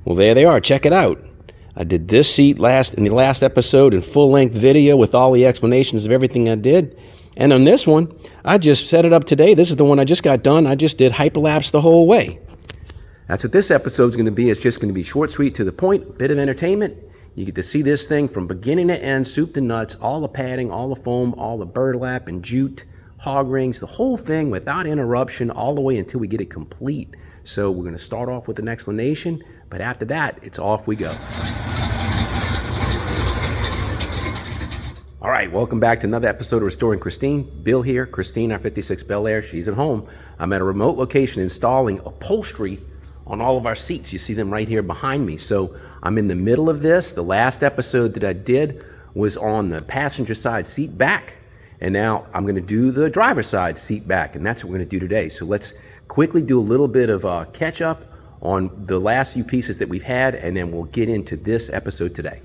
Well, there they are. Check it out. I did this seat in the last episode in full-length video with all the explanations of everything I did. And on this one, I just set it up today. This is the one I just got done. I just did hyperlapse the whole way. That's what this episode is going to be. It's just going to be short, sweet, to the point, bit of entertainment. You get to see this thing from beginning to end, soup to nuts, all the padding, all the foam, all the burlap and jute, hog rings, the whole thing without interruption all the way until we get it complete. So we're going to start off with an explanation, but after that, it's off we go. All right, welcome back to another episode of Restoring Christine. Bill here, Christine, our 56 Bel Air. She's at home. I'm at a remote location installing upholstery on all of our seats. You see them right here behind me. So I'm in the middle of this. The last episode that I did was on the passenger side seat back. And now I'm going to do the driver's side seat back. And that's what we're going to do today. So let's quickly do a little bit of catch up on the last few pieces that we've had. And then we'll get into this episode today.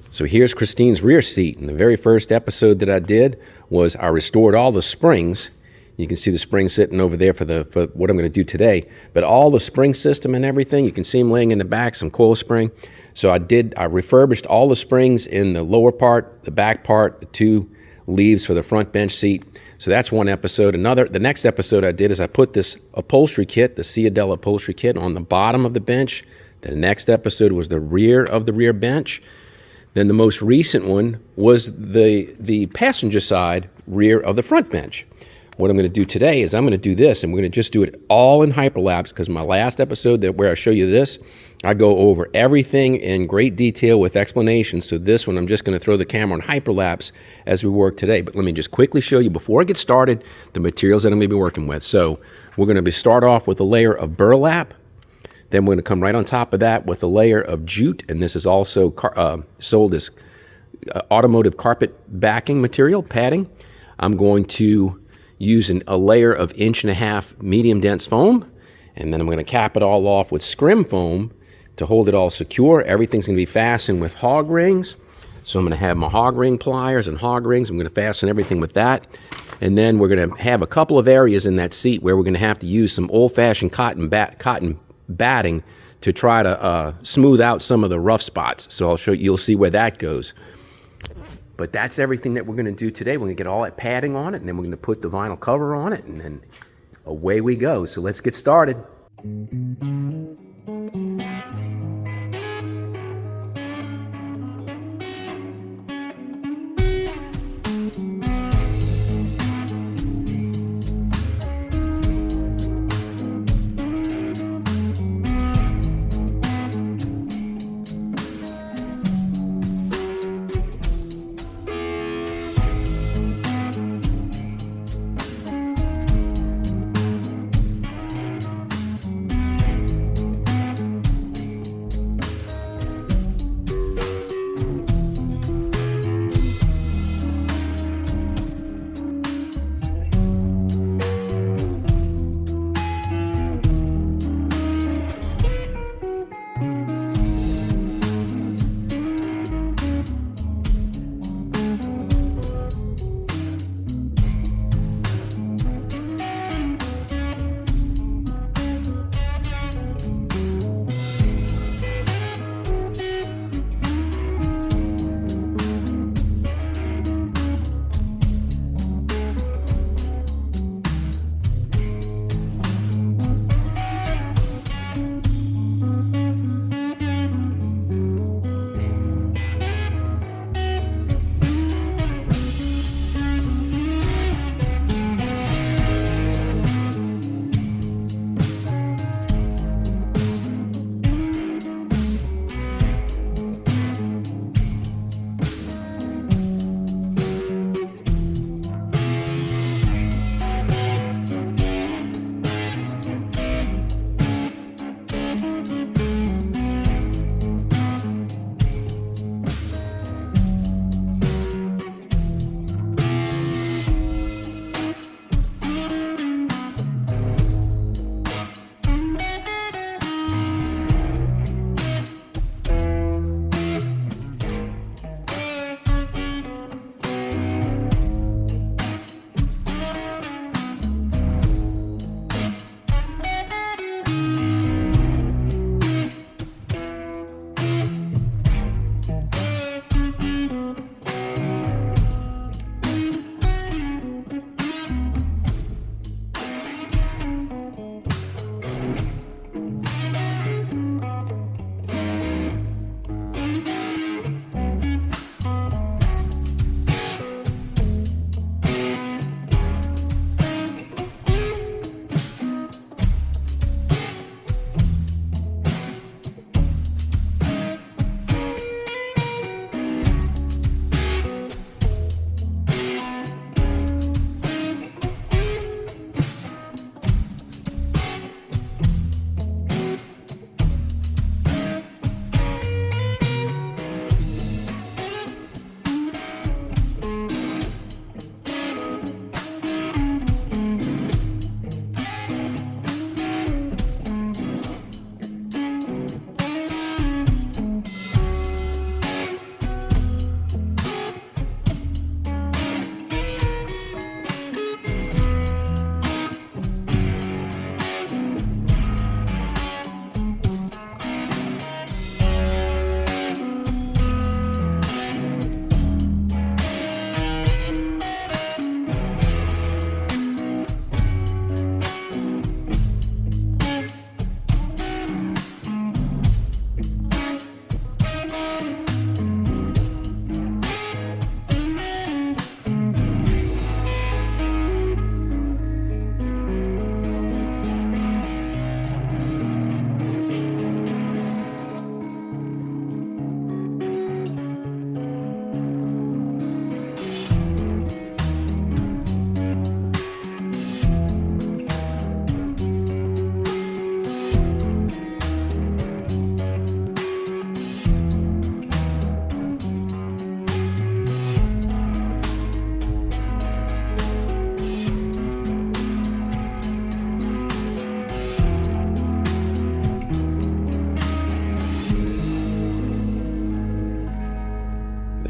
So here's Christine's rear seat. And the very first episode that I did was I restored all the springs. You can see the spring sitting over there for what I'm going to do today. But all the spring system and everything, you can see them laying in the back, some coil spring. So I refurbished all the springs in the lower part, the back part, the two leaves for the front bench seat. So that's one episode. The next episode I did is I put this upholstery kit, the Ciadella upholstery kit, on the bottom of the bench. The next episode was the rear of the rear bench. Then the most recent one was the passenger side rear of the front bench. What I'm going to do today is I'm going to do this, and we're going to just do it all in hyperlapse, because my last episode where I show you this, I go over everything in great detail with explanations. So this one, I'm just going to throw the camera on hyperlapse as we work today. But let me just quickly show you, before I get started, the materials that I'm going to be working with. So we're going to start off with a layer of burlap. Then we're going to come right on top of that with a layer of jute, and this is also sold as automotive carpet backing material, padding. I'm going to use a layer of 1.5-inch medium dense foam, and then I'm going to cap it all off with scrim foam to hold it all secure. Everything's going to be fastened with hog rings. So I'm going to have my hog ring pliers and hog rings. I'm going to fasten everything with that. And then we're going to have a couple of areas in that seat where we're going to have to use some old-fashioned cotton batting to try to smooth out some of the rough spots. So I'll show you, you'll see where that goes. But that's everything that we're going to do today. We're going to get all that padding on it, and then we're going to put the vinyl cover on it, and then away we go. So let's get started.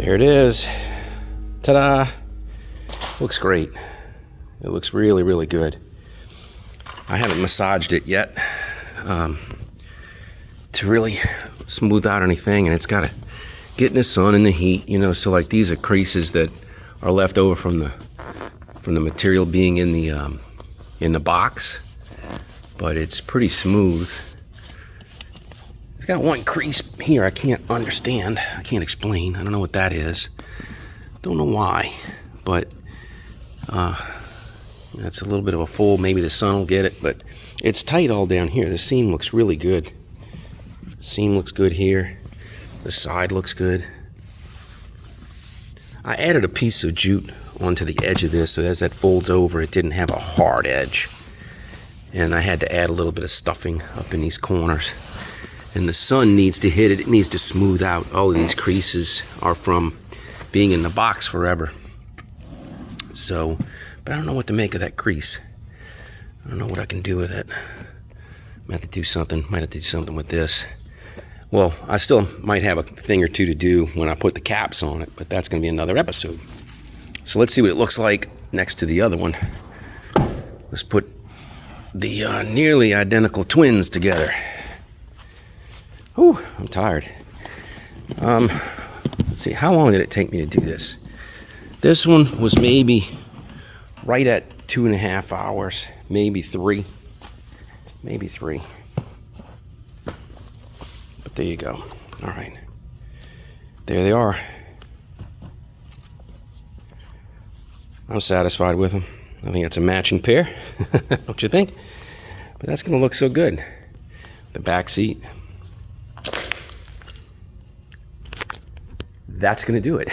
There it is. Ta-da! Looks great. It looks really, really good. I haven't massaged it yet to really smooth out anything, and it's got to get in the sun and the heat, you know. So like these are creases that are left over from the material being in the box, but it's pretty smooth. It's got one crease here I can't understand. I can't explain. I don't know what that is. Don't know why, but that's a little bit of a fold. Maybe the sun will get it, but it's tight all down here. The seam looks really good. Seam looks good here. The side looks good. I added a piece of jute onto the edge of this, so as that folds over, it didn't have a hard edge. And I had to add a little bit of stuffing up in these corners. And the sun needs to hit it. It needs to smooth out. All of these creases are from being in the box forever. So, but I don't know what to make of that crease. I don't know what I can do with it. Might have to do something with this. Well, I still might have a thing or two to do when I put the caps on it, but that's going to be another episode. So let's see what it looks like next to the other one. Let's put the nearly identical twins together. Whew, I'm tired. Let's see, how long did it take me to do this? This one was maybe right at 2.5 hours, maybe 3. Maybe 3. But there you go. All right. There they are. I'm satisfied with them. I think that's a matching pair. Don't you think? But that's going to look so good. The back seat. That's going to do it.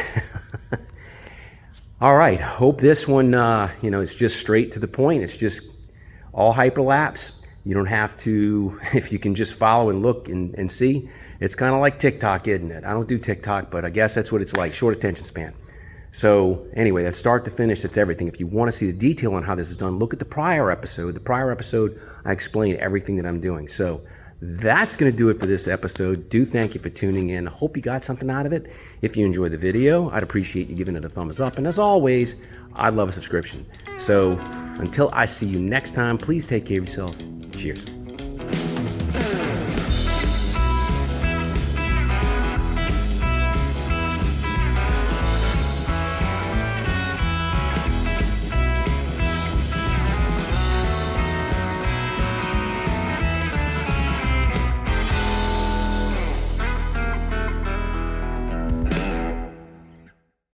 All right. Hope this one, it's just straight to the point. It's just all hyperlapse. You don't have to, if you can just follow and look and see. It's kind of like TikTok, isn't it? I don't do TikTok, but I guess that's what it's like, short attention span. So anyway, that's start to finish, that's everything. If you want to see the detail on how this is done, look at the prior episode. The prior episode, I explain everything that I'm doing. So that's going to do it for this episode. Do thank you for tuning in. I hope you got something out of it. If you enjoyed the video, I'd appreciate you giving it a thumbs up. And as always, I'd love a subscription. So until I see you next time, please take care of yourself. Cheers.